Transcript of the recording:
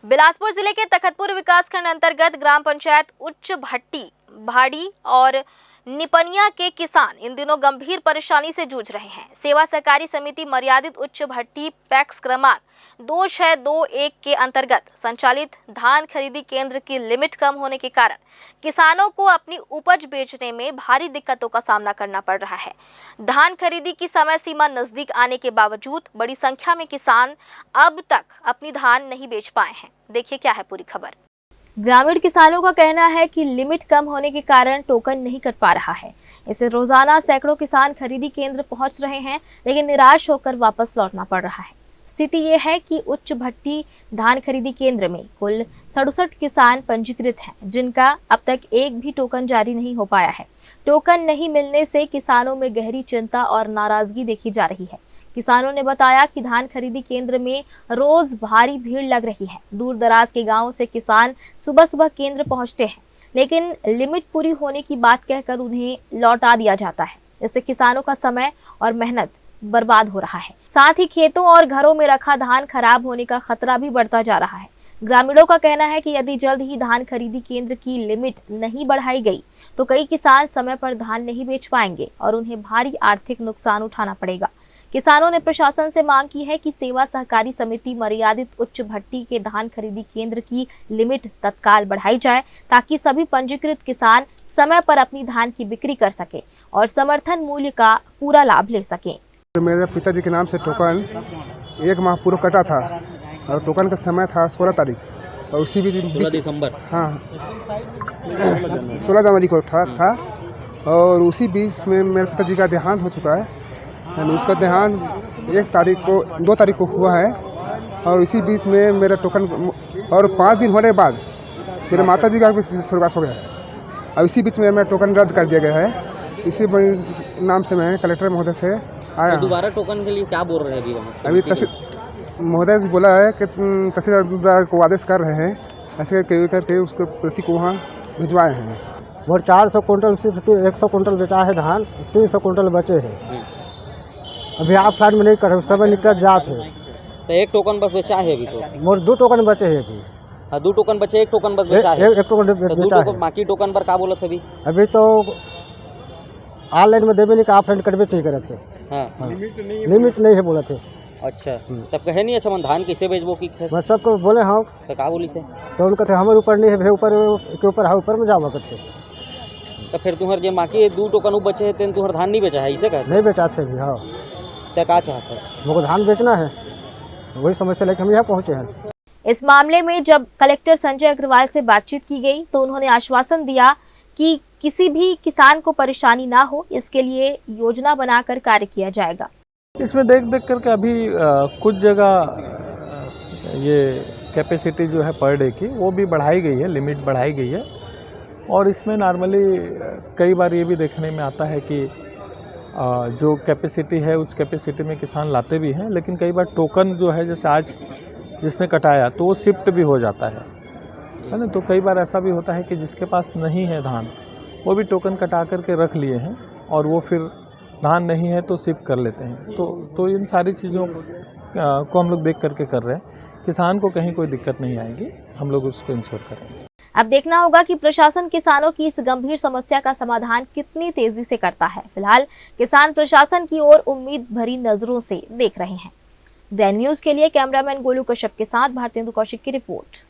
बिलासपुर जिले के तखतपुर विकासखंड अंतर्गत ग्राम पंचायत उच्च भट्टी, भाड़ी और निपनिया के किसान इन दिनों गंभीर परेशानी से जूझ रहे हैं। सेवा सहकारी समिति मर्यादित उच्च भट्टी पैक्स क्रमांक 2621 के अंतर्गत संचालित धान खरीदी केंद्र की लिमिट कम होने के कारण किसानों को अपनी उपज बेचने में भारी दिक्कतों का सामना करना पड़ रहा है। धान खरीदी की समय सीमा नजदीक आने के बावजूद बड़ी संख्या में किसान अब तक अपनी धान नहीं बेच पाए हैं। देखिए क्या है पूरी खबर। ग्रामीण किसानों का कहना है कि लिमिट कम होने के कारण टोकन नहीं कट पा रहा है। इससे रोजाना सैकड़ों किसान खरीदी केंद्र पहुंच रहे हैं, लेकिन निराश होकर वापस लौटना पड़ रहा है। स्थिति ये है कि उच्च भट्टी धान खरीदी केंद्र में कुल 67 किसान पंजीकृत हैं, जिनका अब तक एक भी टोकन जारी नहीं हो पाया है। टोकन नहीं मिलने से किसानों में गहरी चिंता और नाराजगी देखी जा रही है। किसानों ने बताया कि धान खरीदी केंद्र में रोज भारी भीड़ लग रही है। दूर दराज के गांवों से किसान सुबह सुबह केंद्र पहुंचते हैं, लेकिन लिमिट पूरी होने की बात कहकर उन्हें लौटा दिया जाता है। इससे किसानों का समय और मेहनत बर्बाद हो रहा है। साथ ही खेतों और घरों में रखा धान खराब होने का खतरा भी बढ़ता जा रहा है। ग्रामीणों का कहना है कि यदि जल्द ही धान खरीदी केंद्र की लिमिट नहीं बढ़ाई गई तो कई किसान समय पर धान नहीं बेच पाएंगे और उन्हें भारी आर्थिक नुकसान उठाना पड़ेगा। किसानों ने प्रशासन से मांग की है कि सेवा सहकारी समिति मर्यादित उच्च भट्टी के धान खरीदी केंद्र की लिमिट तत्काल बढ़ाई जाए, ताकि सभी पंजीकृत किसान समय पर अपनी धान की बिक्री कर सके और समर्थन मूल्य का पूरा लाभ ले सके। मेरे पिताजी के नाम से टोकन 1 माह पूर्व कटा था और टोकन का समय था 16 तारीख और उसी बीच 16 दिसंबर, हाँ 16 जनवरी को था और उसी बीच में मेरे पिताजी का देहांत हो चुका है। यानी उसका देहांत 2 तारीख को हुआ है और इसी बीच में मेरा टोकन और 5 दिन होने के बाद मेरे माता जी का भी स्वर्गवास हो गया है और इसी बीच में मेरा टोकन रद्द कर दिया गया है। इसी नाम से मैं कलेक्टर महोदय से आया। तो दोबारा टोकन के लिए क्या बोल रहे हैं अभी महोदय से बोला है कि तहसीलदार को आदेश कर रहे हैं, ऐसे करके उसके प्रति को वहाँ भिजवाए हैं। और 400 कुंटल सिर्फ 100 कुंटल बेचा है धान, 300 कुंटल बचे हैं। अभी ऑफलाइन में नहीं कर सब निकल जाते हैं। तो एक टोकन बस बचा है अभी तो? मोर 2 टोकन बचे हैं अभी। हाँ 2 टोकन बचे, 1 टोकन बस बचा है। एक टोकन बेचा है। बाकी टोकन पर क्या बोलत अभी? अभी तो ऑनलाइन में देवे नहीं का ऑफलाइन करवे नहीं करे थे। हाँ लिमिट नहीं है बोले थे। अच्छा, तब कहे नहीं अच्छा मन धान कैसे बेचबो की? बस सबको बोले हाँ तो क्या बोली से? तो उनका हमारे ऊपर नहीं है, ऊपर के ऊपर है, ऊपर में जावा थे। तो फिर तुम्हारे जो बाकी 2 टोकन बचे है तेन तुम्हारा धान नहीं बेचा है, इसे कहते नहीं बेचा थे अभी। हाँ तो क्या चाहते हैं? मुझको धान बेचना है, वही समस्या लेकर हम यहाँ पहुँचे हैं। इस मामले में जब कलेक्टर संजय अग्रवाल से बातचीत की गई तो उन्होंने आश्वासन दिया कि किसी भी किसान को परेशानी ना हो, इसके लिए योजना बनाकर कार्य किया जाएगा। इसमें देख करके अभी कुछ जगह ये कैपेसिटी जो है पर डे की वो भी बढ़ाई गई है, लिमिट बढ़ाई गई है। और इसमें नॉर्मली कई बार ये भी देखने में आता है कि जो कैपेसिटी है उस कैपेसिटी में किसान लाते भी हैं, लेकिन कई बार टोकन जो है जैसे आज जिसने कटाया तो वो शिफ्ट भी हो जाता है ना। तो कई बार ऐसा भी होता है कि जिसके पास नहीं है धान वो भी टोकन कटा करके रख लिए हैं और वो फिर धान नहीं है तो शिफ्ट कर लेते हैं। तो इन सारी चीज़ों को हम लोग देख करके कर रहे हैं। किसान को कहीं कोई दिक्कत नहीं आएगी, हम लोग उसको इंश्योर करेंगे। अब देखना होगा कि प्रशासन किसानों की इस गंभीर समस्या का समाधान कितनी तेजी से करता है। फिलहाल किसान प्रशासन की ओर उम्मीद भरी नजरों से देख रहे हैं। दैनिक न्यूज के लिए कैमरामैन गोलू कश्यप के साथ भारतेंदु कौशिक की रिपोर्ट।